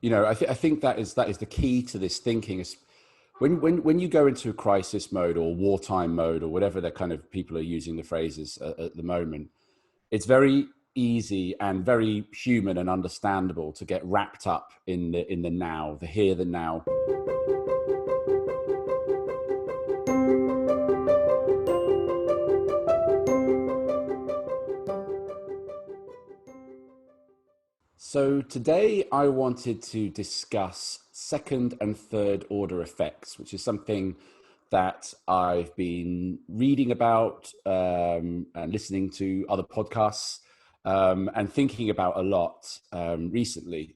I think that is the key to this thinking. Is when you go into a crisis mode or wartime mode or whatever the kind of people are using the phrases at the moment, it's very easy and very human and understandable to get wrapped up in the now, the here, the now. So today I wanted to discuss second and third order effects, which is something that I've been reading about and listening to other podcasts and thinking about a lot recently.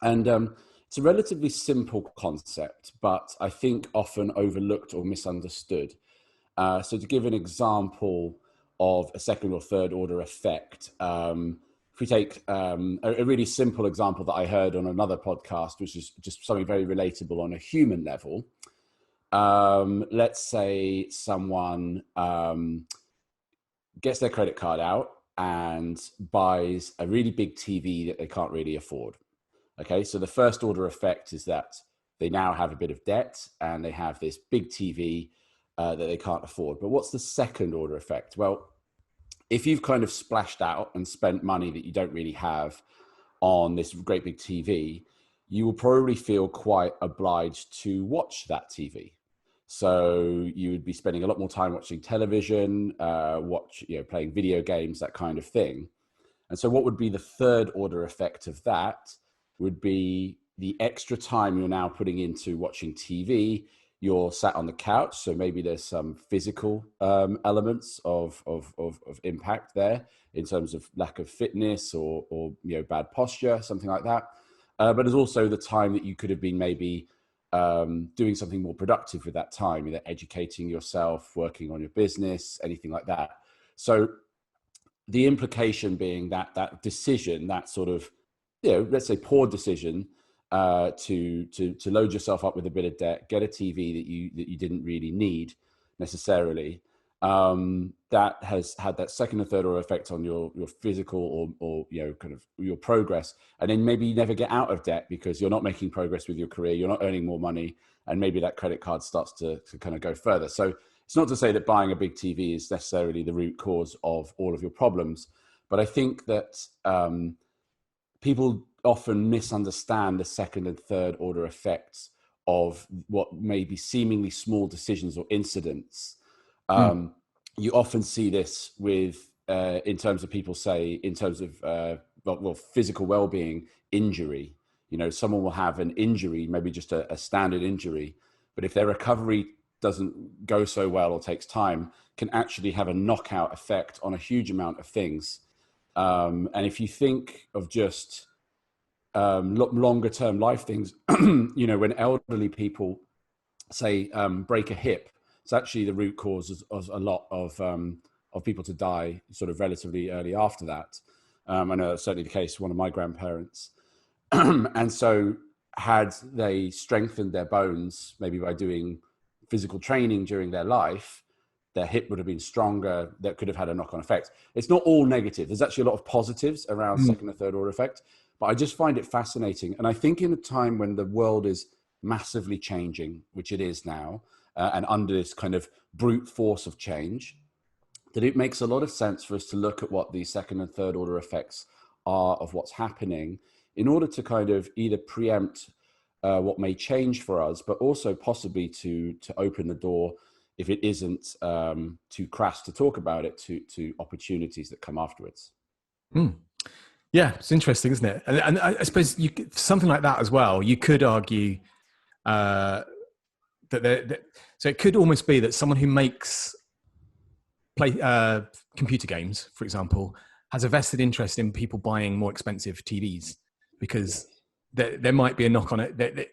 And it's a relatively simple concept, but I think often overlooked or misunderstood. So to give an example of a second or third order effect, if we take a really simple example that I heard on another podcast, which is just something very relatable on a human level. Let's say someone gets their credit card out and buys a really big TV that they can't really afford. Okay, so the first order effect is that they now have a bit of debt and they have this big TV that they can't afford. But what's the second order effect? Well, if you've kind of splashed out and spent money that you don't really have on this great big TV, you will probably feel quite obliged to watch that TV. So you would be spending a lot more time watching television, playing video games, that kind of thing. And so what would be the third order effect of that would be the extra time you're now putting into watching TV. You're sat on the couch, so maybe there's some physical elements of impact there in terms of lack of fitness or bad posture, something like that. But there's also the time that you could have been maybe doing something more productive with that time, either educating yourself, working on your business, anything like that. So the implication being that decision, that sort of, let's say poor decision, to load yourself up with a bit of debt, get a TV that you didn't really need necessarily, that has had that second or third order effect on your physical or kind of your progress. And then maybe you never get out of debt because you're not making progress with your career, you're not earning more money, and maybe that credit card starts to kind of go further. So it's not to say that buying a big TV is necessarily the root cause of all of your problems, but I think that people often misunderstand the second and third order effects of what may be seemingly small decisions or incidents. You often see this with, in terms of people say, in terms of physical well-being, injury. Someone will have an injury, maybe just a standard injury, but if their recovery doesn't go so well or takes time, can actually have a knockout effect on a huge amount of things. And if you think of just longer term life things, when elderly people say break a hip, it's actually the root cause of a lot of people to die sort of relatively early after that. I know that's certainly the case for one of my grandparents. And so had they strengthened their bones, maybe by doing physical training during their life, their hip would have been stronger. That could have had a knock-on effect. It's not all negative. There's actually a lot of positives around second and third order effect, but I just find it fascinating. And I think in a time when the world is massively changing, which it is now, and under this kind of brute force of change, that it makes a lot of sense for us to look at what the second and third order effects are of what's happening in order to kind of either preempt what may change for us, but also possibly to open the door, if it isn't too crass to talk about it, to opportunities that come afterwards. Yeah, it's interesting, isn't it? And I suppose something like that as well, you could argue so it could almost be that someone who makes computer games, for example, has a vested interest in people buying more expensive TVs, because there might be a knock on it,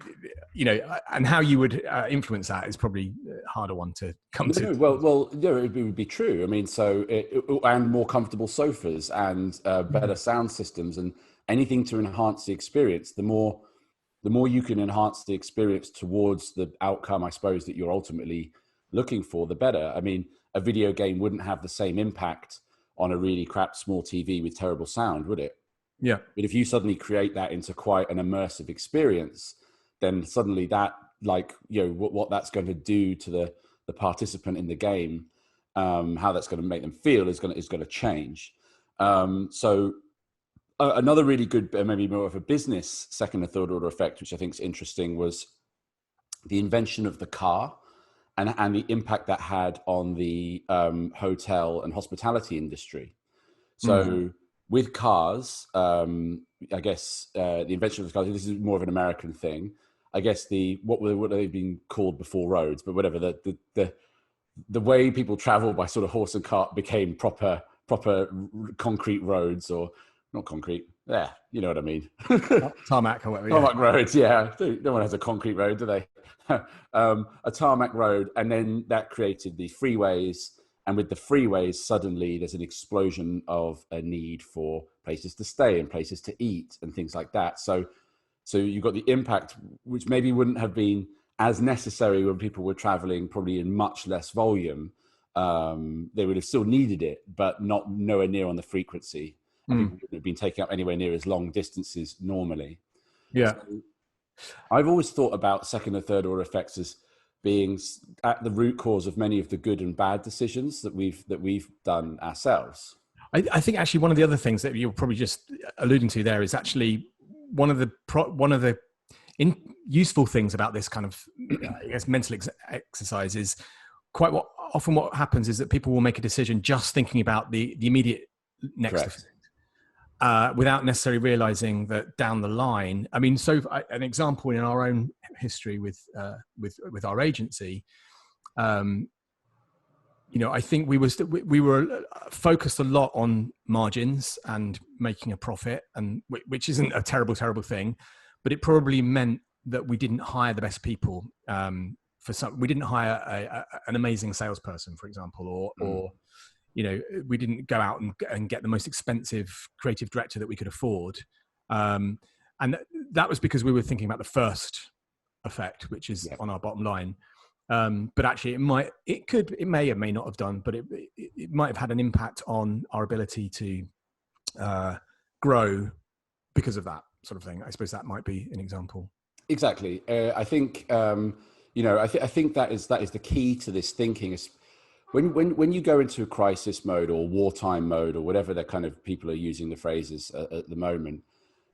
and how you would influence that is probably a harder one to come to. Well, it would be true. I mean, and more comfortable sofas and better sound systems and anything to enhance the experience. The more you can enhance the experience towards the outcome, I suppose, that you're ultimately looking for, the better. I mean, a video game wouldn't have the same impact on a really crap small TV with terrible sound, would it? Yeah. But if you suddenly create that into quite an immersive experience, then suddenly that, like, what that's going to do to the participant in the game, how that's going to make them feel is going to change. So another really good, maybe more of a business second or third order effect, which I think is interesting, was the invention of the car and the impact that had on the hotel and hospitality industry. So with cars, I guess the invention of the cars, this is more of an American thing. I guess what they've been called before roads, but whatever, the way people travel by sort of horse and cart became proper concrete roads, or not concrete. Yeah, you know what I mean. Tarmac or whatever. Tarmac roads, yeah. No one has a concrete road, do they? A tarmac road, and then that created the freeways. And with the freeways, suddenly there's an explosion of a need for places to stay and places to eat and things like that. So you've got the impact, which maybe wouldn't have been as necessary when people were traveling, probably in much less volume. They would have still needed it, but nowhere near on the frequency. And people wouldn't have been taking up anywhere near as long distances normally. Yeah. So I've always thought about second or third order effects as being at the root cause of many of the good and bad decisions that we've done ourselves. I think actually one of the other things that you're probably just alluding to there is actually one of the useful things about this kind of, I guess, mental exercise is quite often what happens is that people will make a decision just thinking about the immediate next effect, without necessarily realizing that down the line, I mean, so an example in our own history with our agency, I think we were focused a lot on margins and making a profit, and which isn't a terrible thing, but it probably meant that we didn't hire the best people. We didn't hire an amazing salesperson, for example, or we didn't go out and get the most expensive creative director that we could afford. And that was because we were thinking about the first effect, which is on our bottom line. But actually it may or may not have done, but it might have had an impact on our ability to grow because of that sort of thing. I suppose that might be an example. Exactly. I think, I think that is the key to this thinking is when you go into a crisis mode or wartime mode or whatever the kind of people are using the phrases at the moment,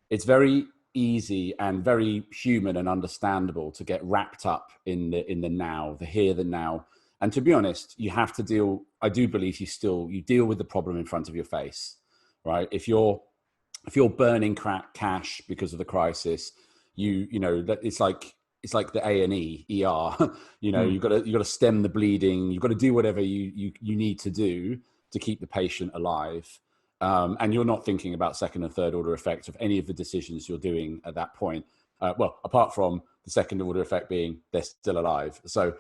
it's very easy and very human and understandable to get wrapped up in the now, the here, the now. And to be honest, you have to deal, I do believe you deal with the problem in front of your face, right? If you're burning cash because of the crisis, it's like the A&E, ER, you've got to stem the bleeding. You've got to do whatever you need to do to keep the patient alive. And you're not thinking about second and third order effects of any of the decisions you're doing at that point. Well, apart from the second order effect being they're still alive. But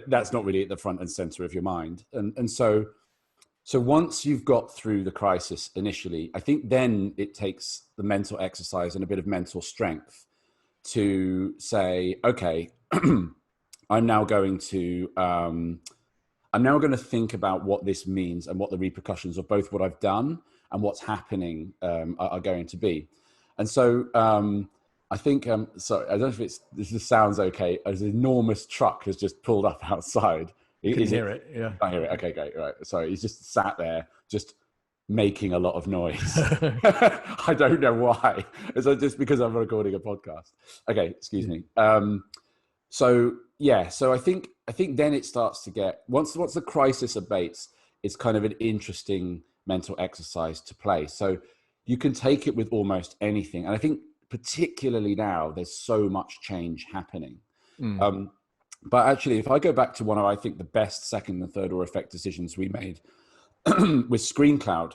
that's not really at the front and center of your mind. And so once you've got through the crisis initially, I think then it takes the mental exercise and a bit of mental strength to say, okay, I'm now going to think about what this means and what the repercussions of both what I've done and what's happening are going to be. And so I think, sorry, I don't know if this sounds okay. An enormous truck has just pulled up outside. You can hear it, yeah. I hear it. Okay, great, right. Sorry, he's just sat there, just making a lot of noise. I don't know why. It's just because I'm recording a podcast. Okay, excuse me. So I think then it starts to get, once the crisis abates, it's kind of an interesting mental exercise to play. So you can take it with almost anything. And I think particularly now, there's so much change happening. But actually, if I go back to one of, I think, the best second and third order effect decisions we made with ScreenCloud,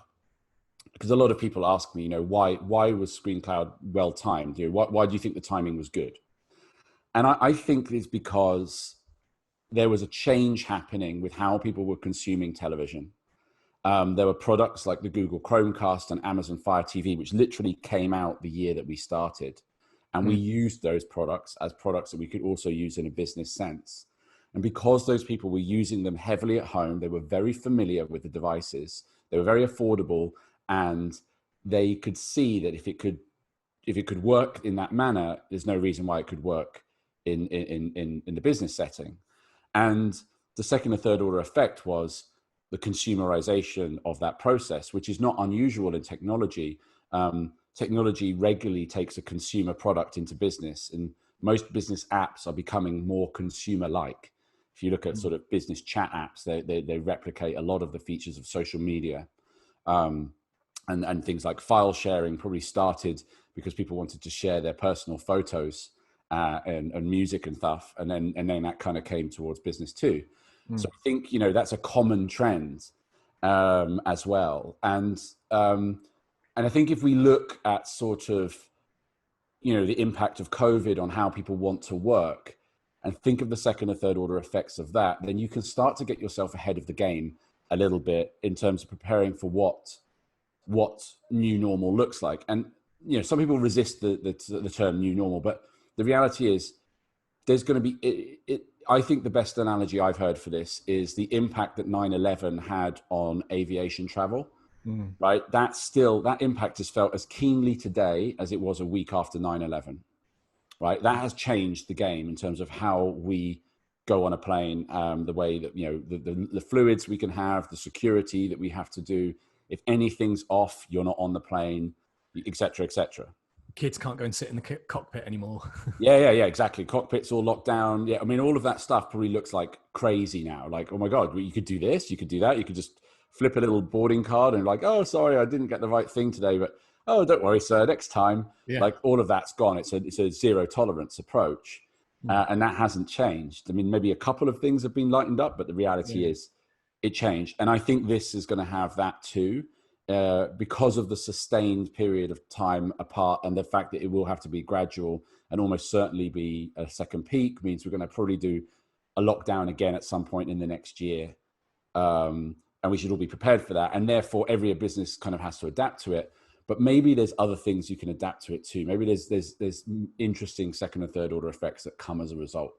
because a lot of people ask me, why was ScreenCloud well timed? Why do you think the timing was good? And I think it's because there was a change happening with how people were consuming television. There were products like the Google Chromecast and Amazon Fire TV, which literally came out the year that we started. And we used those products as products that we could also use in a business sense. And because those people were using them heavily at home, they were very familiar with the devices. They were very affordable, and they could see that if it could work in that manner, there's no reason why it could work in the business setting. And the second or third order effect was the consumerization of that process, which is not unusual in technology. Technology regularly takes a consumer product into business, and most business apps are becoming more consumer-like. If you look at sort of business chat apps, they replicate a lot of the features of social media. And things like file sharing probably started because people wanted to share their personal photos and music and stuff, and then that kind of came towards business too. So I think that's a common trend as well, and I think if we look at sort of the impact of COVID on how people want to work, and think of the second or third order effects of that, then you can start to get yourself ahead of the game a little bit in terms of preparing for what new normal looks like. And some people resist the term new normal, but the reality is there's going to be I think the best analogy I've heard for this is the impact that 9/11 had on aviation travel. Right, that impact is felt as keenly today as it was a week after 9/11. Right, that has changed the game in terms of how we go on a plane, the way that the fluids we can have, the security that we have to do. If anything's off, you're not on the plane, etc., etc. Kids can't go and sit in the cockpit anymore. Yeah, exactly. Cockpits all locked down. Yeah, I mean, all of that stuff probably looks like crazy now. Like, oh my God, you could do this, you could do that, you could just flip a little boarding card and like, oh, sorry, I didn't get the right thing today, but oh, don't worry, sir, next time. Yeah. Like all of that's gone. It's a zero tolerance approach, and that hasn't changed. I mean, maybe a couple of things have been lightened up, but the reality is it changed. And I think this is going to have that too. Because of the sustained period of time apart and the fact that it will have to be gradual and almost certainly be a second peak means we're going to probably do a lockdown again at some point in the next year. And we should all be prepared for that. And therefore, every business kind of has to adapt to it. But maybe there's other things you can adapt to it too. Maybe there's interesting second and third order effects that come as a result.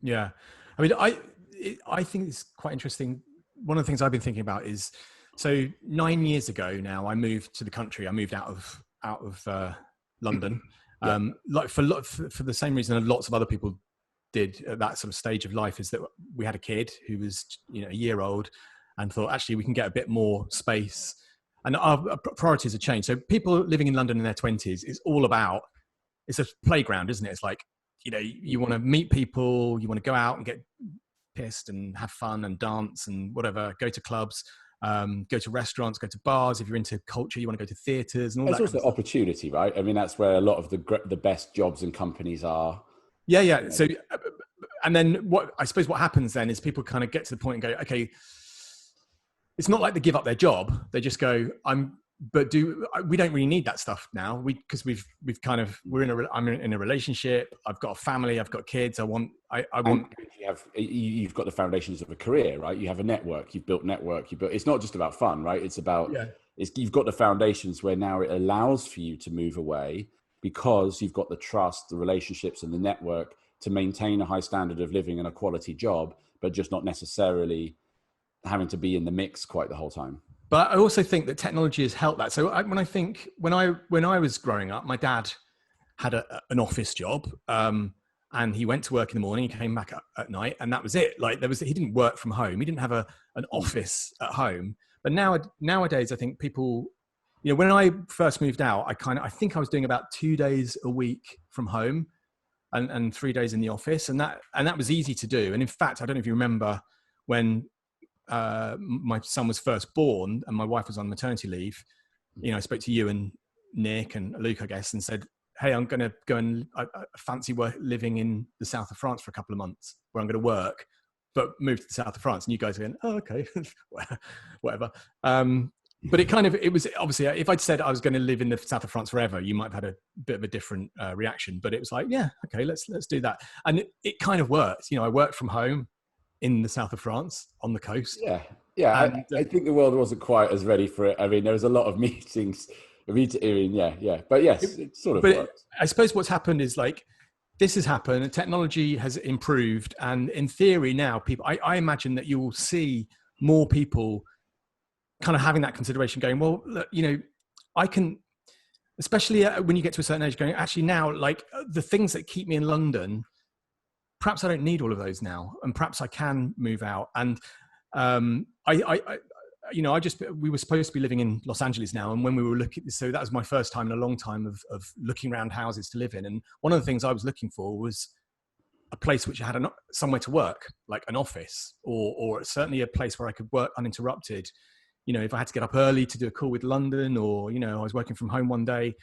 Yeah. I mean, I think it's quite interesting. One of the things I've been thinking about is, so 9 years ago now, I moved to the country. I moved out of London, like for the same reason lots of other people did at that sort of stage of life, is that we had a kid who was a year old, and thought actually we can get a bit more space, and our priorities have changed. So people living in London in their 20s, it's a playground, isn't it? It's like you want to meet people, you want to go out and get pissed and have fun and dance and whatever, go to clubs. Go to restaurants, go to bars. If you're into culture, you want to go to theatres and all that. It's also opportunity, right? I mean, that's where a lot of the best jobs and companies are. Yeah. So, and then what happens then is people kind of get to the point and go, okay, it's not like they give up their job. They just go, we don't really need that stuff now. Because I'm in a relationship. I've got a family. I've got kids. You've got the foundations of a career, right? You have a network. You've built network. It's not just about fun, right? It's about you've got the foundations where now it allows for you to move away because you've got the trust, the relationships, and the network to maintain a high standard of living and a quality job, but just not necessarily having to be in the mix quite the whole time. But I also think that technology has helped that. So when I was growing up, my dad had an office job, and he went to work in the morning, he came back at night, and that was it. Like he didn't work from home. He didn't have an office at home. But nowadays, I think people, when I first moved out, I think I was doing about 2 days a week from home, and 3 days in the office, and that was easy to do. And in fact, I don't know if you remember when my son was first born and my wife was on maternity leave, I spoke to you and Nick and Luke, I guess, and said, hey, I'm going to go and fancy living in the south of France for a couple of months where I'm going to work, but move to the south of France. And you guys are going, oh, okay, whatever. But it was obviously, if I'd said I was going to live in the south of France forever, you might have had a bit of a different reaction, but it was like, yeah, okay, let's do that. And it kind of worked. I worked from home in the south of France on the coast. Yeah. I think the world wasn't quite as ready for it. I mean, there was a lot of meetings. Yeah. But yes, it sort of worked. I suppose what's happened is this has happened and technology has improved. And in theory now, people, I imagine that you will see more people kind of having that consideration going, well, look, I can, especially when you get to a certain age, going, actually now, like the things that keep me in London, perhaps I don't need all of those now, and perhaps I can move out. And we were supposed to be living in Los Angeles now, and when we were looking, so that was my first time in a long time of looking around houses to live in. And one of the things I was looking for was a place which had somewhere to work, like an office, or certainly a place where I could work uninterrupted. You know, if I had to get up early to do a call with London, or, you know, I was working from home one day,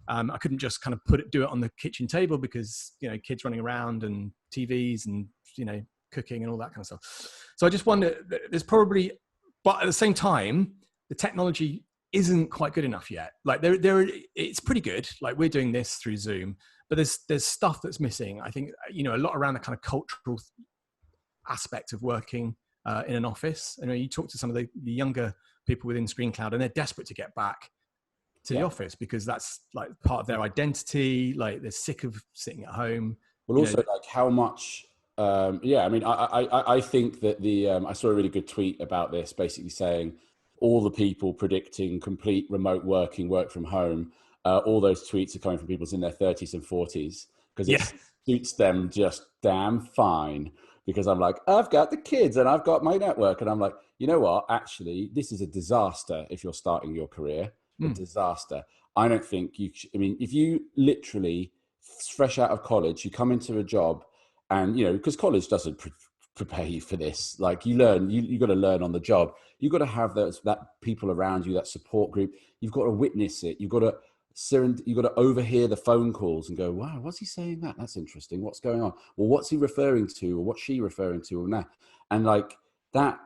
I couldn't just kind of do it on the kitchen table because, you know, kids running around and TVs and, you know, cooking and all that kind of stuff. So I just wonder, there's probably, but at the same time, the technology isn't quite good enough yet. Like it's pretty good. Like we're doing this through Zoom, but there's stuff that's missing. I think, you know, a lot around the kind of cultural aspect of working in an office. You know, you talk to some of the younger people within ScreenCloud, and they're desperate to get back to the office because that's like part of their identity. Like they're sick of sitting at home. Well, also like how much, I mean, I think that I saw a really good tweet about this, basically saying all the people predicting complete remote working, work from home, all those tweets are coming from people in their 30s and 40s because it suits them just damn fine. Because I'm like, I've got the kids and I've got my network. And I'm like, you know what? Actually, this is a disaster if you're starting your career. A disaster. I don't think I mean, if you literally fresh out of college, you come into a job and, you know, because college doesn't prepare you for this. Like you learn, you got to learn on the job. You've got to have that people around you, that support group. You've got to witness it. You've got to overhear the phone calls and go, wow, what's he saying that? That's interesting. What's going on? Well, what's he referring to? Or what's she referring to? Or that? And like that,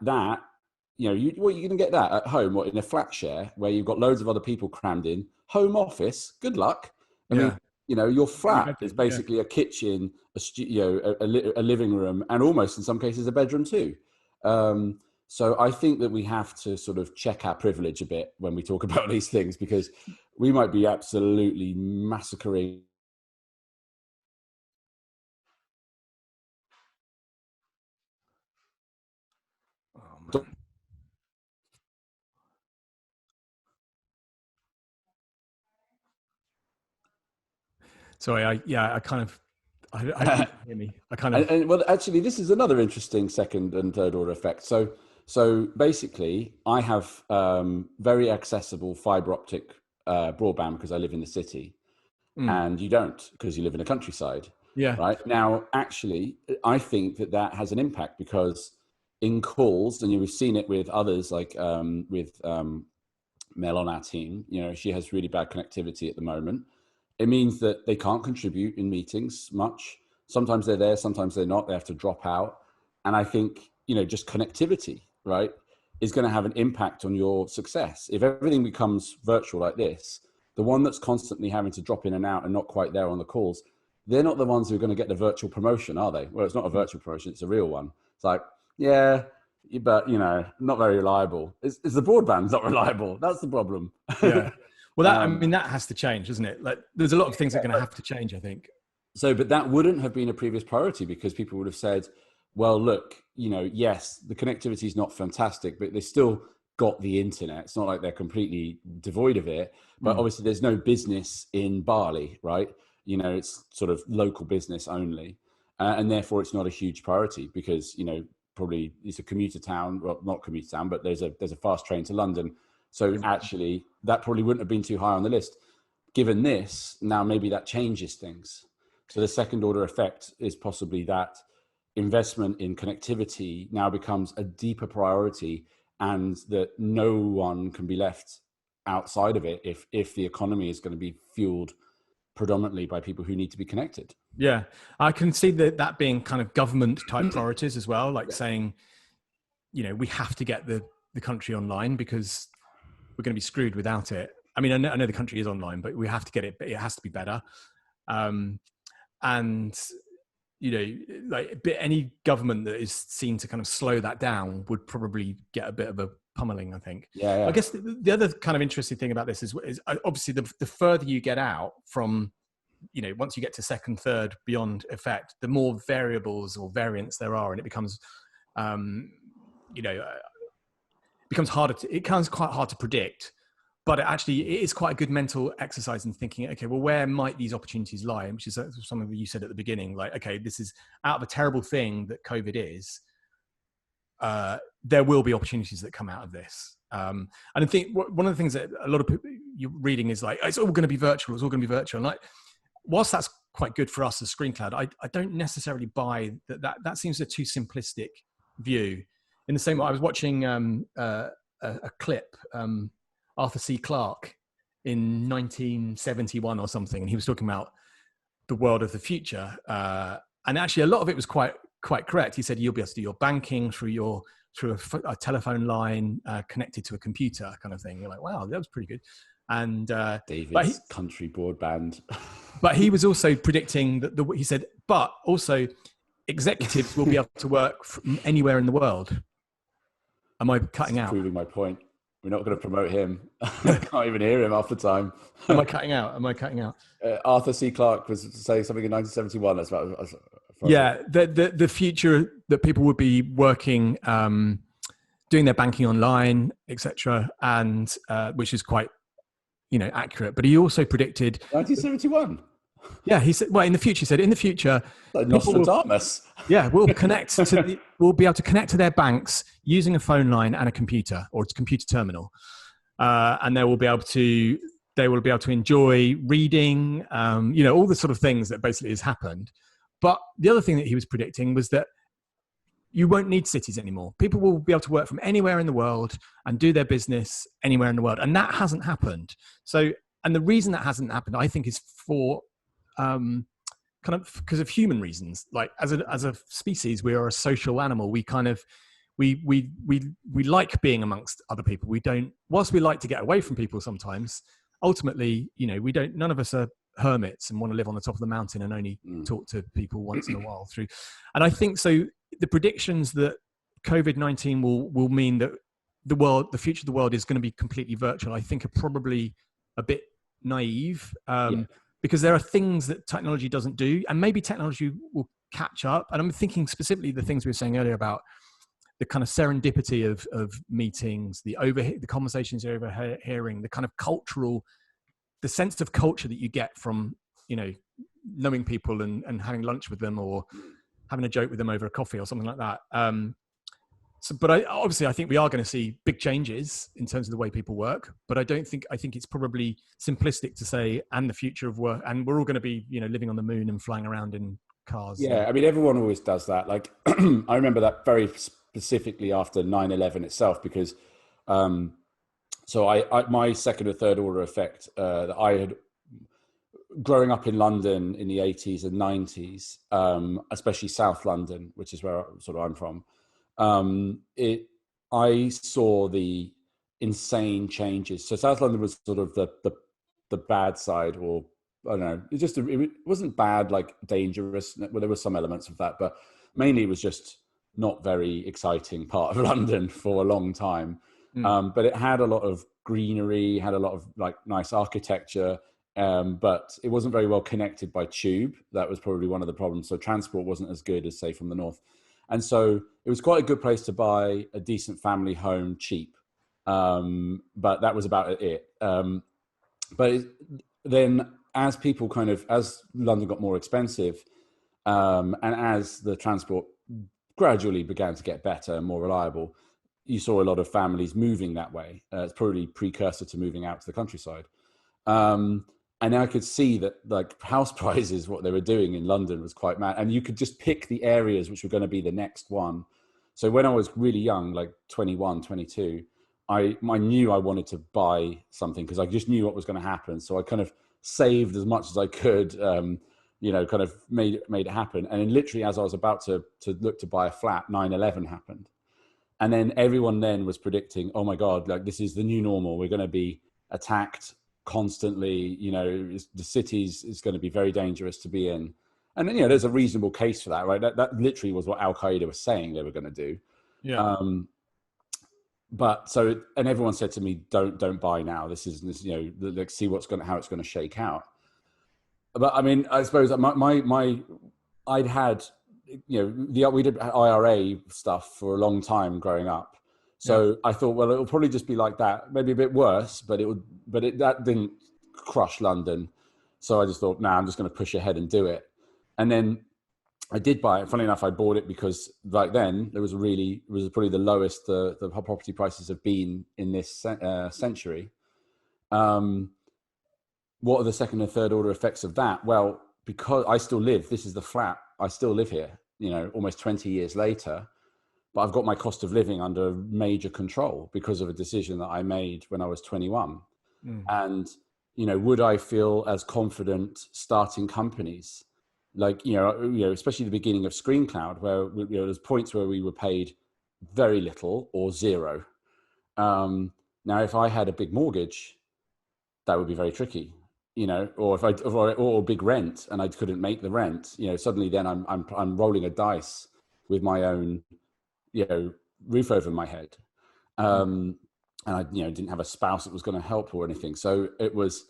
you know, you're going to get that at home or in a flat share where you've got loads of other people crammed in. Home office, good luck. I mean, you know, your flat is basically a kitchen, a studio, a living room, and almost in some cases a bedroom too. So I think that we have to sort of check our privilege a bit when we talk about these things, because we might be absolutely massacring. Oh, man. Sorry, I didn't hear me. Well, actually, this is another interesting second and third order effect. So basically, I have very accessible fiber optic broadband because I live in the city, and you don't because you live in the countryside. Yeah. Right now, actually, I think that has an impact because in calls, and we've seen it with others, like with Mel on our team. You know, she has really bad connectivity at the moment. It means that they can't contribute in meetings much. Sometimes they're there, sometimes they're not. They have to drop out. And I think, you know, just connectivity, right, is going to have an impact on your success. If everything becomes virtual like this, the one that's constantly having to drop in and out and not quite there on the calls, they're not the ones who are going to get the virtual promotion, are they? Well, it's not a virtual promotion, it's a real one. It's like, yeah, but, you know, not very reliable. It's the broadband's not reliable. That's the problem. Yeah. Well, I mean, that has to change, isn't it? Like, there's a lot of things that are going to have to change, I think. So, but that wouldn't have been a previous priority because people would have said, well, look, you know, yes, the connectivity is not fantastic, but they still got the internet. It's not like they're completely devoid of it. But obviously, there's no business in Bali, right? You know, it's sort of local business only. And therefore, it's not a huge priority because, you know, probably it's a commuter town, well, not commuter town, but there's a fast train to London. So actually, that probably wouldn't have been too high on the list. Given this, now maybe that changes things. So the second order effect is possibly that investment in connectivity now becomes a deeper priority, and that no one can be left outside of it if the economy is going to be fueled predominantly by people who need to be connected. Yeah, I can see that being kind of government type priorities as well, like saying, you know, we have to get the country online because we're going to be screwed without it. I mean, I know the country is online, but we have to get it. But it has to be better. And you know, like any government that is seen to kind of slow that down would probably get a bit of a pummeling, I think. Yeah. I guess the other kind of interesting thing about this is obviously the further you get out from, you know, once you get to second, third, beyond effect, the more variables or variants there are, and it becomes, you know, it becomes quite hard to predict but it is quite a good mental exercise in thinking, okay, well, where might these opportunities lie? And which is something that you said at the beginning, like, okay, this is out of a terrible thing that COVID is, there will be opportunities that come out of this. And I think one of the things that a lot of people you're reading is like, it's all going to be virtual. It's all going to be virtual. And like, whilst that's quite good for us as ScreenCloud, I don't necessarily buy that seems a too simplistic view. In the same way, I was watching a clip, Arthur C. Clarke in 1971 or something, and he was talking about the world of the future. And actually, a lot of it was quite correct. He said you'll be able to do your banking through a telephone line connected to a computer, kind of thing. You're like, wow, that was pretty good. And David's country broadband. But he was also predicting that he said, but also executives will be able to work from anywhere in the world. Am I cutting out? Proving my point. We're not going to promote him. I can't even hear him half the time. Am I cutting out? Arthur C. Clarke was saying something in 1971. That's about. Yeah, the future that people would be working, doing their banking online, etc., and which is quite, accurate. But he also predicted 1971. Yeah, he said. Well, in the future, he said, in the future, like Nostradamus. We'll connect we'll be able to connect to their banks using a phone line and a computer or its computer terminal, and they will be able to enjoy reading, all the sort of things that basically has happened. But the other thing that he was predicting was that you won't need cities anymore. People will be able to work from anywhere in the world and do their business anywhere in the world. And that hasn't happened. So, and the reason that hasn't happened, I think, is for kind of because of human reasons. Like as a species, we are a social animal. We kind of, we like being amongst other people. We don't, whilst we like to get away from people sometimes, ultimately, none of us are hermits and want to live on the top of the mountain and only talk to people once in a while through. And I think so the predictions that COVID-19 will mean that the future of the world is going to be completely virtual, I think are probably a bit naive, because there are things that technology doesn't do, and maybe technology will catch up. And I'm thinking specifically the things we were saying earlier about the kind of serendipity of meetings, the conversations you're overhearing, the kind of the sense of culture that you get from, knowing people and having lunch with them or having a joke with them over a coffee or something like that. But I think we are going to see big changes in terms of the way people work, but I think it's probably simplistic to say, and the future of work, and we're all going to be, living on the moon and flying around in cars. Yeah. I mean, everyone always does that. Like, I remember that very specifically after 9/11 itself, because, so my second or third order effect that I had growing up in London in the 80s and 90s, especially South London, which is where I'm from. I saw the insane changes. So South London was sort of the bad side, or I don't know. It wasn't bad, like dangerous. Well, there were some elements of that, but mainly it was just not very exciting part of London for a long time. But it had a lot of greenery, had a lot of like nice architecture, but it wasn't very well connected by tube. That was probably one of the problems. So transport wasn't as good as, say, from the north. And so it was quite a good place to buy a decent family home cheap. But that was about it. But then as London got more expensive, and as the transport gradually began to get better and more reliable, you saw a lot of families moving that way. It's probably precursor to moving out to the countryside. And I could see that like house prices, what they were doing in London was quite mad. And you could just pick the areas which were going to be the next one. So when I was really young, like 21, 22, I knew I wanted to buy something because I just knew what was going to happen. So I kind of saved as much as I could, kind of made it happen. And then literally as I was about to look to buy a flat, 9/11 happened. And then everyone then was predicting, oh my God, like this is the new normal. We're going to be attacked constantly, the cities is going to be very dangerous to be in. And then, there's a reasonable case for that, right? That literally was what Al-Qaeda was saying they were going to do. Yeah. But so, and everyone said to me, don't buy now. This, like see how it's going to shake out. But I mean, I suppose I'd had, we did IRA stuff for a long time growing up. So I thought, well, it'll probably just be like that, maybe a bit worse, but that didn't crush London. So I just thought, nah, I'm just going to push ahead and do it. And then I did buy it. Funny enough, I bought it because like then it was probably the lowest the property prices have been in this century. What are the second and third order effects of that? Well, because I still live, this is the flat, I still live here, almost 20 years later, but I've got my cost of living under major control because of a decision that I made when I was 21. And, would I feel as confident starting companies? Like, especially the beginning of ScreenCloud, where, there's points where we were paid very little or zero. Now, if I had a big mortgage, that would be very tricky. Or big rent and I couldn't make the rent, suddenly then I'm rolling a dice with my own, roof over my head. And I, didn't have a spouse that was going to help or anything. So it's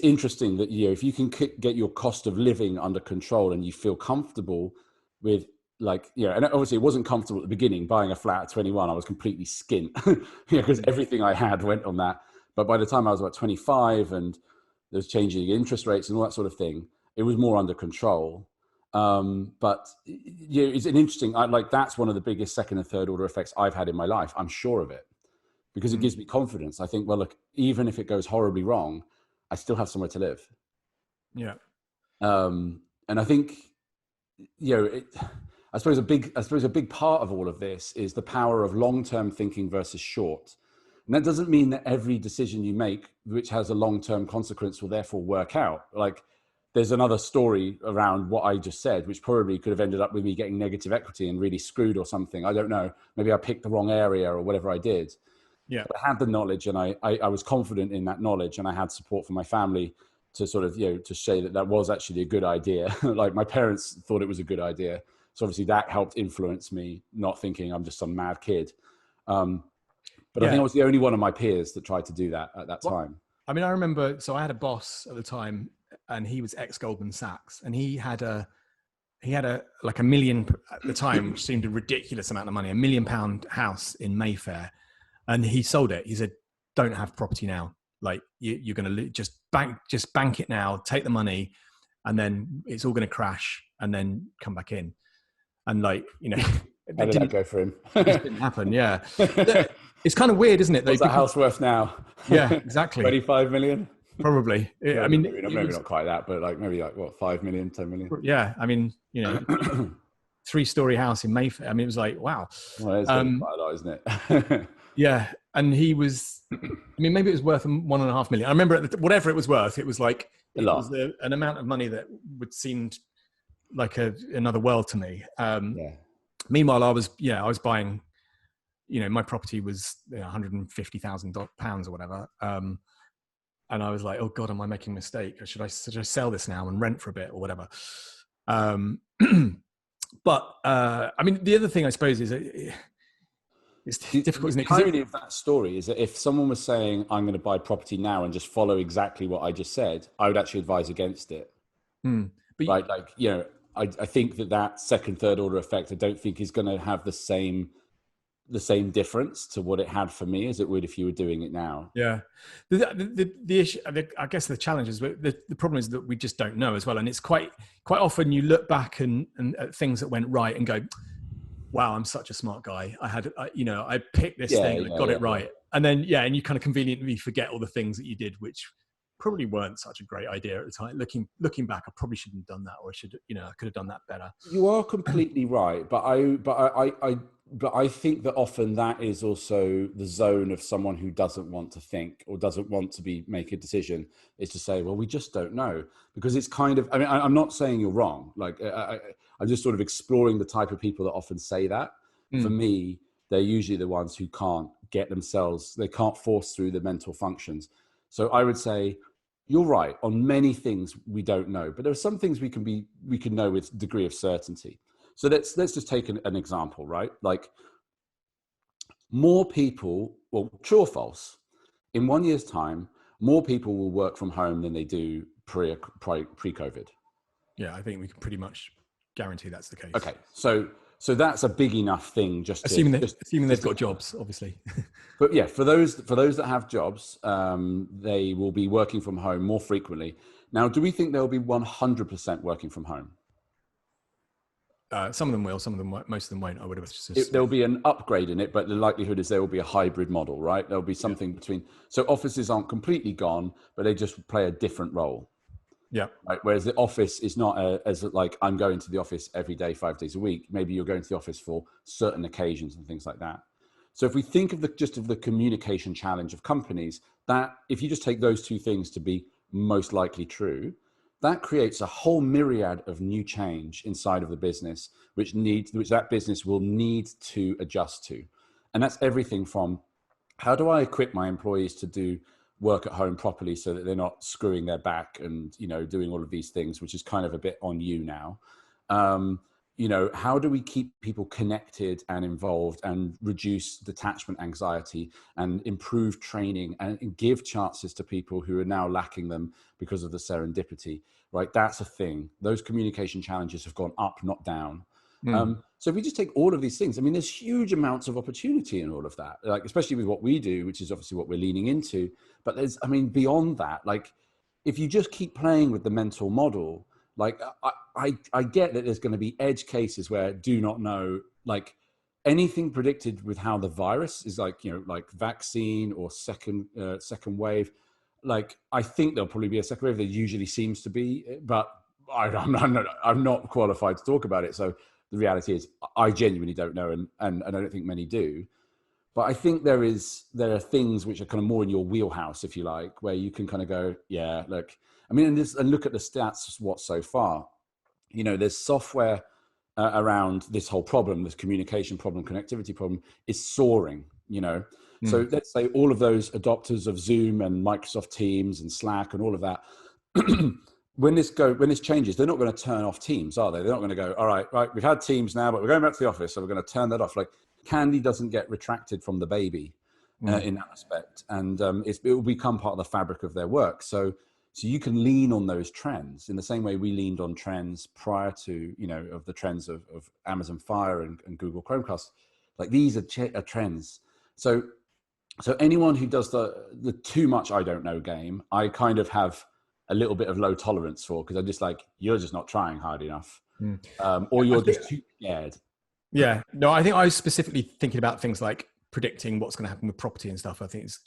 interesting that, if you can get your cost of living under control and you feel comfortable with and obviously it wasn't comfortable at the beginning buying a flat at 21. I was completely skint, because everything I had went on that. But by the time I was about 25 and there's changing interest rates and all that sort of thing, it was more under control. But it's an interesting, that's one of the biggest second and third order effects I've had in my life. I'm sure of it because it gives me confidence. I think, well, look, even if it goes horribly wrong, I still have somewhere to live. Yeah. And I think, I suppose a big part of all of this is the power of long-term thinking versus short. And that doesn't mean that every decision you make, which has a long-term consequence, will therefore work out. Like, there's another story around what I just said, which probably could have ended up with me getting negative equity and really screwed or something. I don't know. Maybe I picked the wrong area or whatever I did. Yeah. But I had the knowledge and I was confident in that knowledge, and I had support from my family to sort of, to say that was actually a good idea. Like, my parents thought it was a good idea. So obviously that helped influence me, not thinking I'm just some mad kid. But I think I was the only one of my peers that tried to do that at that time. I mean, I remember, so I had a boss at the time and he was ex-Goldman Sachs, and he had like $1 million at the time, which seemed a ridiculous amount of money, £1 million house in Mayfair. And he sold it. He said, don't have property now. Like, you're going to just bank it now, take the money, and then it's all going to crash and then come back in. And How did that go for him? It just didn't happen. Yeah. It's kind of weird, isn't it? What's that house worth now? Yeah, exactly. 25 million? Probably. I mean, maybe not quite that, but maybe 5 million, 10 million. Yeah. I mean, 3-story house in Mayfair. I mean, it was like, wow. Well, it's quite a lot, isn't it? Yeah. And he was, maybe it was worth $1.5 million. I remember whatever it was worth, it was like, it was an amount of money that would seem like another world to me. Meanwhile, I was buying, my property was £150,000 or whatever. And I was like, oh God, am I making a mistake? Or should I sell this now and rent for a bit or whatever? But the other thing I suppose is it's difficult, isn't it? The irony of that story is that if someone was saying, I'm going to buy property now and just follow exactly what I just said, I would actually advise against it. But I think that second, third order effect, I don't think is going to have the same difference to what it had for me as it would if you were doing it now. Yeah. The issue, I guess the challenge is, the problem is that we just don't know as well. And it's quite often you look back and at things that went right and go, wow, I'm such a smart guy. I picked this thing and I got it right. And then, and you kind of conveniently forget all the things that you did, which probably weren't such a great idea at the time. Looking back, I probably shouldn't have done that, or I could have done that better. You are completely right, but I think that often that is also the zone of someone who doesn't want to think or doesn't want to make a decision, is to say, well, we just don't know, because it's kind of, I'm not saying you're wrong. Like, I'm just sort of exploring the type of people that often say that. For me, they're usually the ones who can't they can't force through the mental functions. So I would say, you're right. On many things we don't know, but there are some things we can know with degree of certainty. So let's just take an example, right? Like, more people, well, true or false, in 1 year's time, more people will work from home than they do pre-COVID. Yeah, I think we can pretty much guarantee that's the case. Okay, so So that's a big enough thing just to assuming they've got jobs, obviously. But yeah, for those that have jobs, they will be working from home more frequently. Now, do we think they'll be 100% working from home? Some of them will, some of them won't, most of them won't. I would have There'll be an upgrade in it, but the likelihood is there will be a hybrid model, right? There'll be something between. So offices aren't completely gone, but they just play a different role. Yeah. Right. Whereas the office is not as like I'm going to the office every day, 5 days a week. Maybe you're going to the office for certain occasions and things like that. So if we think of the communication challenge of companies, that if you just take those two things to be most likely true, that creates a whole myriad of new change inside of the business, which that business will need to adjust to. And that's everything from how do I equip my employees to do work at home properly so that they're not screwing their back and, doing all of these things, which is kind of a bit on you now. How do we keep people connected and involved and reduce detachment anxiety and improve training and give chances to people who are now lacking them because of the serendipity, right? That's a thing. Those communication challenges have gone up, not down. So if we just take all of these things, I mean, there's huge amounts of opportunity in all of that, like, especially with what we do, which is obviously what we're leaning into. But beyond that, like, if you just keep playing with the mental model, like, I get that there's going to be edge cases where do not know, like anything predicted with how the virus is, like, like vaccine or second wave. Like, I think there'll probably be a second wave. There usually seems to be, but I'm not qualified to talk about it. So the reality is I genuinely don't know. And I don't think many do. But I think there are things which are kind of more in your wheelhouse, if you like, where you can kind of go, yeah, look, and look at the stats, what so far, there's software around this whole problem, this communication problem, connectivity problem is soaring, So let's say all of those adopters of Zoom and Microsoft Teams and Slack and all of that, when this changes, they're not going to turn off Teams, are they? They're not going to go, all right, we've had Teams now, but we're going back to the office, so we're going to turn that off. Like, candy doesn't get retracted from the baby in that respect, and it will become part of the fabric of their work. So you can lean on those trends in the same way we leaned on trends prior to, of the trends of Amazon Fire and Google Chromecast. Like, these are trends. So anyone who does the too much I don't know game, I kind of have a little bit of low tolerance for, because I'm just like, you're just not trying hard enough, or you're just too scared. Yeah, no, I think I was specifically thinking about things like predicting what's going to happen with property and stuff. I think it's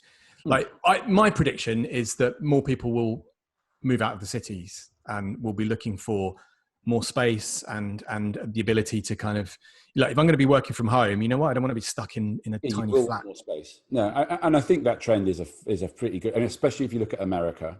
like, my prediction is that more people will move out of the cities and will be looking for more space and the ability to kind of, like, if I'm going to be working from home, I don't want to be stuck in a tiny flat. More space. No, and I think that trend is a pretty good, and especially if you look at America,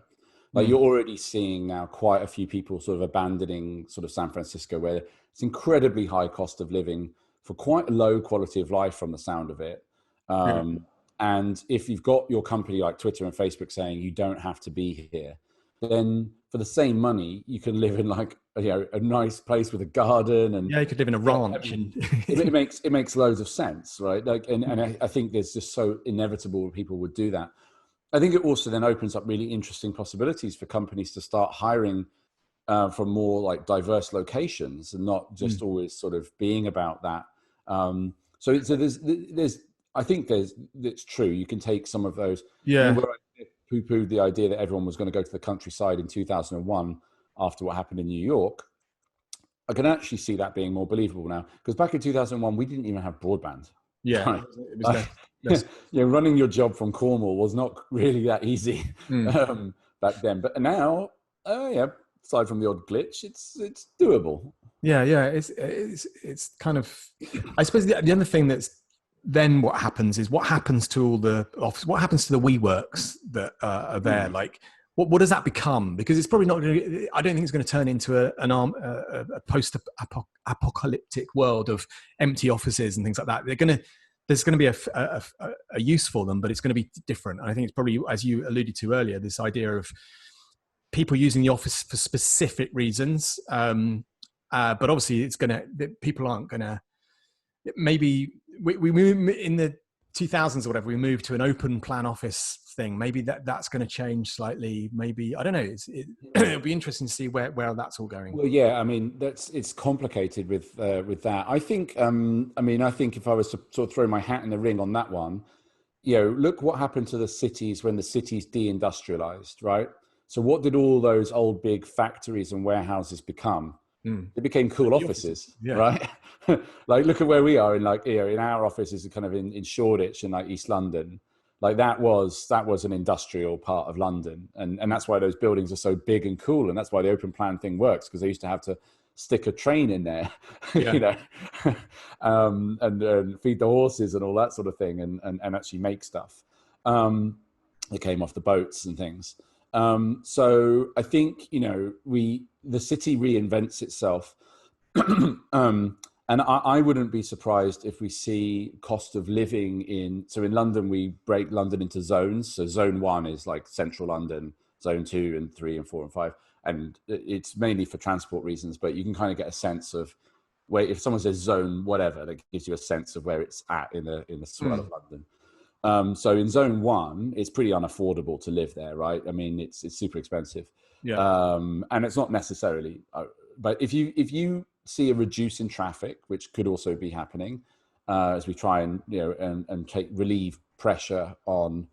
like, you're already seeing now quite a few people sort of abandoning sort of San Francisco, where it's incredibly high cost of living for quite a low quality of life from the sound of it. And if you've got your company like Twitter and Facebook saying you don't have to be here, then for the same money, you can live in, like, a nice place with a garden, and you could live in a ranch. And it makes loads of sense, right? Like, and I think there's just so inevitable people would do that. I think it also then opens up really interesting possibilities for companies to start hiring from more like diverse locations, and not just always sort of being about that. So I think it's true. You can take some of those. Yeah. Where I poo-pooed the idea that everyone was going to go to the countryside in 2001 after what happened in New York, I can actually see that being more believable now, because back in 2001 we didn't even have broadband. Yeah, right? It was running your job from Cornwall was not really that easy back then. But now, aside from the odd glitch, it's doable. Yeah, it's kind of, I suppose the other thing that's then what happens is what happens to all the office, what happens to the WeWorks that are there, like. What does that become? Because it's probably not going to, I don't think it's going to turn into a post-apocalyptic world of empty offices and things like that. There's going to be a use for them, but it's going to be different. And I think it's probably, as you alluded to earlier, this idea of people using the office for specific reasons. But obviously people aren't going to, maybe we in the 2000s or whatever, we moved to an open plan office thing. Maybe that's going to change slightly. Maybe, I don't know. It'll be interesting to see where that's all going. Well, yeah, I mean, it's complicated with that. I think, I think if I was to sort of throw my hat in the ring on that one, look what happened to the cities when the cities deindustrialized, right? So what did all those old big factories and warehouses become? They became cool offices, yeah. Right? Like, look at where we are in in our offices, kind of in Shoreditch and like East London. Like that was an industrial part of London, and that's why those buildings are so big and cool, and that's why the open plan thing works, because they used to have to stick a train in there, Yeah. and feed the horses and all that sort of thing, and actually make stuff. That came off the boats and things. So I think the city reinvents itself. And I wouldn't be surprised if we see cost of living in London, we break London into zones. So zone 1 is like central London, zone 2 and 3 and 4 and 5. And it's mainly for transport reasons, but you can kind of get a sense of where, if someone says zone whatever, that gives you a sense of where it's at in the swell of London. So in zone 1, it's pretty unaffordable to live there, right? I mean, it's super expensive. Yeah. And it's not necessarily, but if you see a reduce in traffic, which could also be happening as we try and relieve pressure on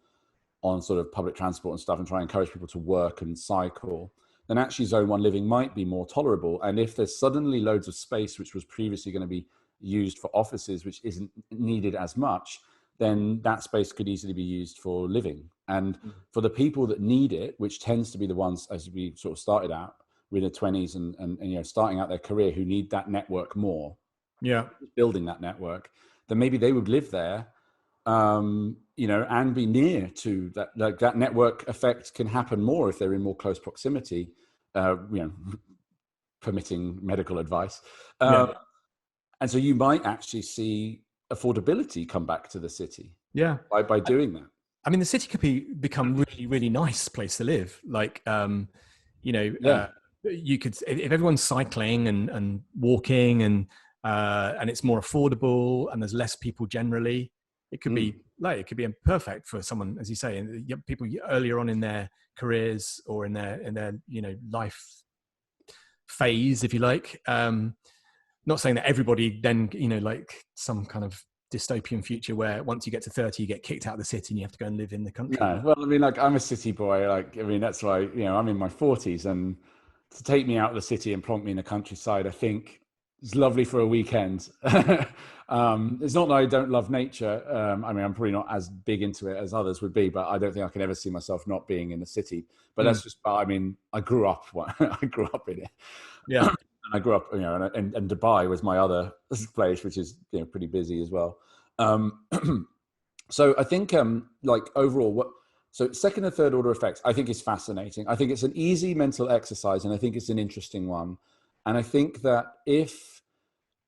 sort of public transport and stuff, and try and encourage people to work and cycle, then actually zone 1 living might be more tolerable. And if there's suddenly loads of space which was previously going to be used for offices, which isn't needed as much, then that space could easily be used for living. And for the people that need it, which tends to be the ones, as we sort of started out, in their 20s and starting out their career, who need that network more, building that network, then maybe they would live there, and be near to that. Like that network effect can happen more if they're in more close proximity, permitting medical advice. And so you might actually see affordability come back to the city. Yeah, by doing that. I mean, the city could become really, really nice place to live. Like, you could, if everyone's cycling and walking and it's more affordable and there's less people generally, it could be perfect for someone, as you say, and people earlier on in their careers or in their life phase, if you like. Not saying that everybody then, like some kind of dystopian future where once you get to 30, you get kicked out of the city and you have to go and live in the country. No, well, I mean, like, I'm a city boy. Like, I mean, that's why, I'm in my 40s, and to take me out of the city and plonk me in the countryside, I think it's lovely for a weekend. It's not that I don't love nature. I mean, I'm probably not as big into it as others would be, but I don't think I can ever see myself not being in the city. But that's just, I mean, I grew up in it. Yeah. And I grew up, and Dubai was my other place, which is, pretty busy as well. So I think, like, overall, so second and third order effects, I think is fascinating. I think it's an easy mental exercise, and I think it's an interesting one. And I think that if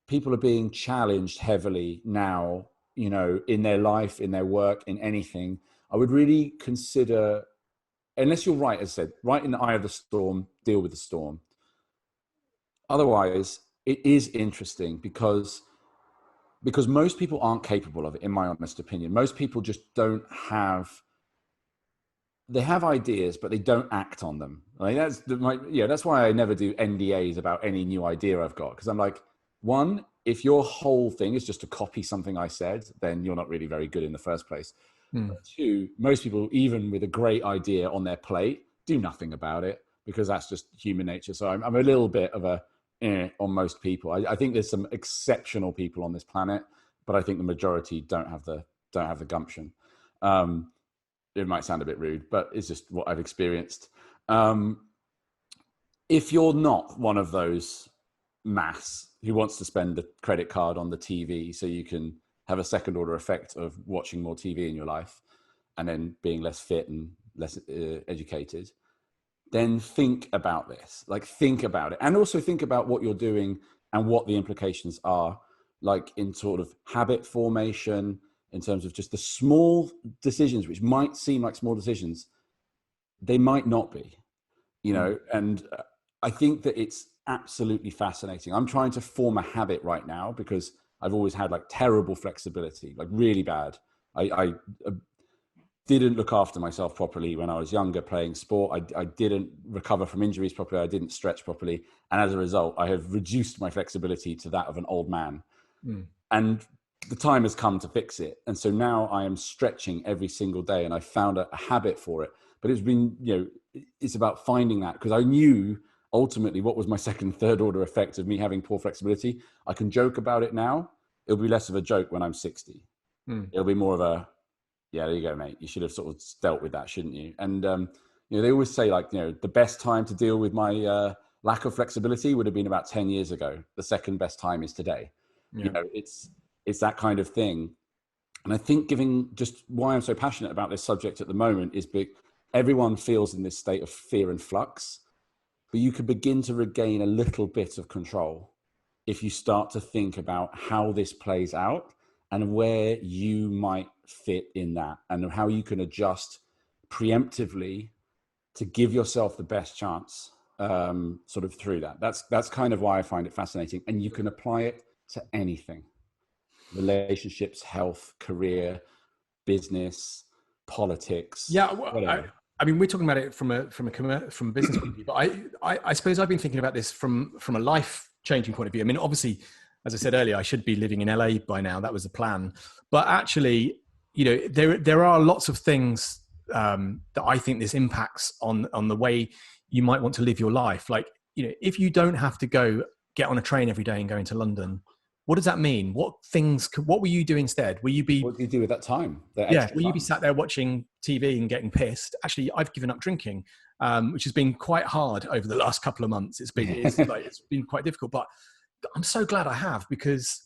people are being challenged heavily now, in their life, in their work, in anything, I would really consider, unless you're right, as I said, right in the eye of the storm, deal with the storm. Otherwise, it is interesting because most people aren't capable of it, in my honest opinion. Most people just they have ideas, but they don't act on them. Like that's why I never do NDAs about any new idea I've got. Because I'm like, one, if your whole thing is just to copy something I said, then you're not really very good in the first place. But two, most people, even with a great idea on their plate, do nothing about it, because that's just human nature. So I'm a little bit of a on most people. I think there's some exceptional people on this planet, but I think the majority don't have the gumption. It might sound a bit rude, but it's just what I've experienced. If you're not one of those mass who wants to spend the credit card on the TV so you can have a second order effect of watching more TV in your life and then being less fit and less educated, then think about this. Like, think about it. And also think about what you're doing and what the implications are, like in sort of habit formation, in terms of just the small decisions, which might seem like small decisions. They might not be, and I think that it's absolutely fascinating. I'm trying to form a habit right now because I've always had like terrible flexibility, like really bad. I didn't look after myself properly when I was younger playing sport. I didn't recover from injuries properly. I didn't stretch properly. And as a result, I have reduced my flexibility to that of an old man. And the time has come to fix it. And so now I am stretching every single day, and I found a habit for it. But it's been, it's about finding that, because I knew ultimately what was my second, third order effect of me having poor flexibility. I can joke about it now. It'll be less of a joke when I'm 60. It'll be more of a, yeah, there you go, mate. You should have sort of dealt with that, shouldn't you? And, they always say, like, the best time to deal with my lack of flexibility would have been about 10 years ago. The second best time is today. Yeah. It's that kind of thing. And I think just why I'm so passionate about this subject at the moment is everyone feels in this state of fear and flux, but you can begin to regain a little bit of control if you start to think about how this plays out and where you might fit in that, and how you can adjust preemptively to give yourself the best chance sort of through that. That's kind of why I find it fascinating. And you can apply it to anything: relationships, health, career, business, politics. Yeah, I mean, we're talking about it from a business point of view, but I suppose I've been thinking about this from a life changing point of view. I mean, obviously, as I said earlier, I should be living in LA by now. That was the plan. But actually, there are lots of things that I think this impacts on the way you might want to live your life. Like, if you don't have to go get on a train every day and go into London, what does that mean? What will you do instead? What do you do with that time? Will you be sat there watching TV and getting pissed? Actually, I've given up drinking, which has been quite hard over the last couple of months. It's been quite difficult, but I'm so glad I have, because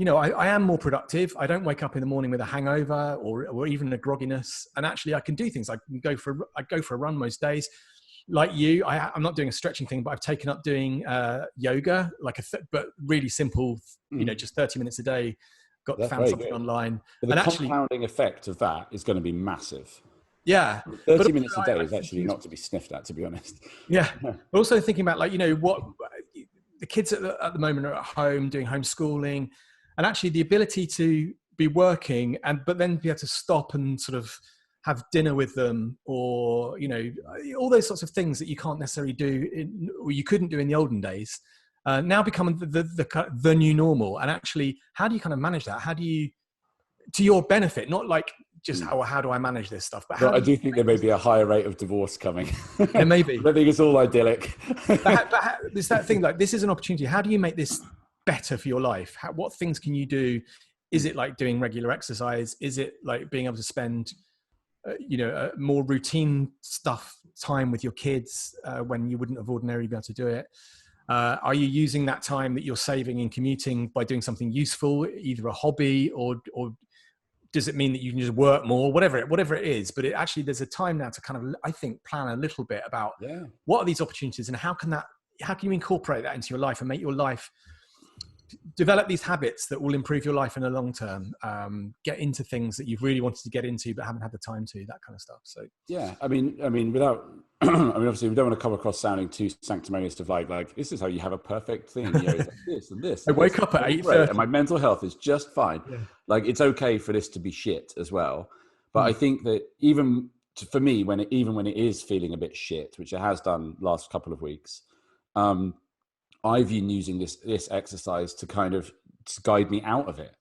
I am more productive. I don't wake up in the morning with a hangover or even a grogginess. And actually, I can do things. I go for a run most days. Like you, I'm not doing a stretching thing, but I've taken up doing yoga, but really simple, just 30 minutes a day. Found something online. But the compounding effect of that is going to be massive. Yeah. 30 minutes a day is actually not to be sniffed at, to be honest. Yeah. Also thinking about, what the kids at the moment are at home doing homeschooling, and actually the ability to be working but then be able to stop and sort of have dinner with them, or all those sorts of things that you can't necessarily do or you couldn't do in the olden days, now becoming the new normal. And actually, how do you kind of manage that? How do you, to your benefit, not like just how do I manage this stuff, but I do think there may be a higher rate of divorce coming. There may be. I think it's all idyllic. but there's that thing, like, this is an opportunity. How do you make this better for your life? What things can you do? Is it like doing regular exercise? Is it like being able to spend more routine time with your kids when you wouldn't have ordinarily be able to do it? Are you using that time that you're saving in commuting by doing something useful, either a hobby or does it mean that you can just work more, whatever it is? But actually, there's a time now to kind of, I think, plan a little bit about what are these opportunities and how can you incorporate that into your life and make your life, develop these habits that will improve your life in the long term, get into things that you've really wanted to get into but haven't had the time to, that kind of stuff. So I mean without obviously we don't want to come across sounding too sanctimonious of like this is how you have a perfect thing, it's like this and this. I wake up at 8:30 and my mental health is just fine. Like, it's okay for this to be shit as well, but I think that even for me, when it is feeling a bit shit, which it has done last couple of weeks, I've been using this exercise to kind of guide me out of it,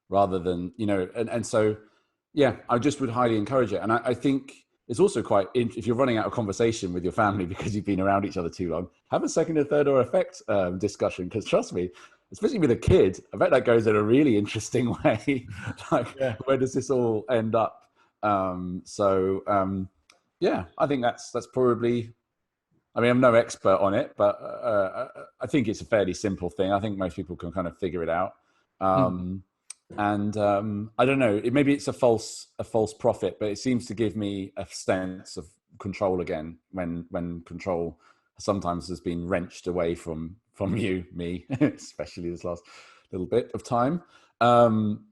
rather than, and so, I just would highly encourage it. And I think it's also if you're running out of conversation with your family because you've been around each other too long, have a second or third order effect discussion, because trust me, especially with a kid, I bet that goes in a really interesting way. Where does this all end up? I think that's probably, I mean, I'm no expert on it, but I think it's a fairly simple thing. I think most people can kind of figure it out. And I don't know, maybe it's a false prophet, but it seems to give me a sense of control again when control sometimes has been wrenched away from me, especially this last little bit of time.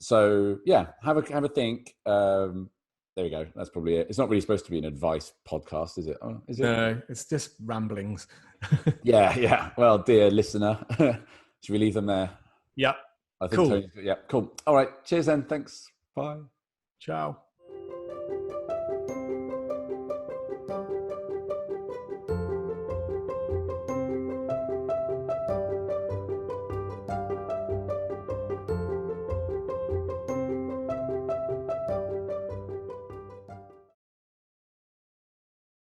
So yeah, have a think. There we go. That's probably it. It's not really supposed to be an advice podcast, is it? Oh, is it? No, it's just ramblings. Yeah. Well, dear listener, should we leave them there? Yeah. I think cool. Cool. All right. Cheers then. Thanks. Bye. Ciao.